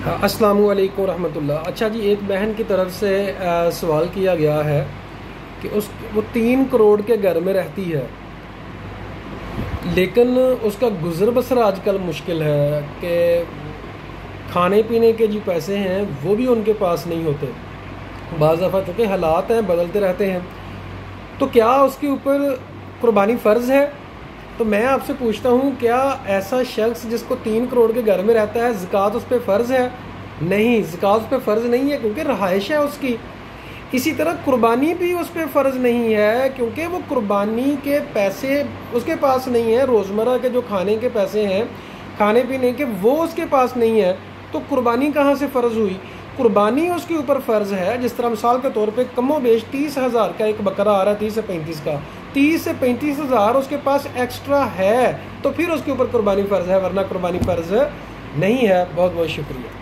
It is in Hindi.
अस्सलामु अलैकुम रहमतुल्लाह। अच्छा जी, एक बहन की तरफ से सवाल किया गया है कि वो 3 करोड़ के घर में रहती है, लेकिन उसका गुजर बसर आजकल मुश्किल है कि खाने पीने के जो पैसे हैं वो भी उनके पास नहीं होते। बाज़ दफ़ा चूँकि हालात हैं, बदलते रहते हैं, तो क्या उसके ऊपर कुर्बानी फ़र्ज़ है? तो मैं आपसे पूछता हूँ, क्या ऐसा शख्स जिसको 3 करोड़ के घर में रहता है, ज़कात उस पर फ़र्ज़ है? नहीं, ज़कात उस पर फ़र्ज़ नहीं है, क्योंकि रहाइश है उसकी। इसी तरह कुर्बानी भी उस पर फ़र्ज़ नहीं है, क्योंकि वो कुर्बानी के पैसे उसके पास नहीं है। रोज़मर्रा के जो खाने के पैसे हैं, खाने पीने के, वो उसके पास नहीं है, तो कुर्बानी कहाँ से फ़र्ज़ हुई? कुर्बानी उसके ऊपर फ़र्ज़ है। जिस तरह मिसाल के तौर पे कमो बेश 30,000 का एक बकरा आ रहा है, 30 से 35 का, 30 से 35,000 उसके पास एक्स्ट्रा है, तो फिर उसके ऊपर कुर्बानी फ़र्ज़ है, वरना कुर्बानी फ़र्ज़ नहीं है। बहुत बहुत शुक्रिया।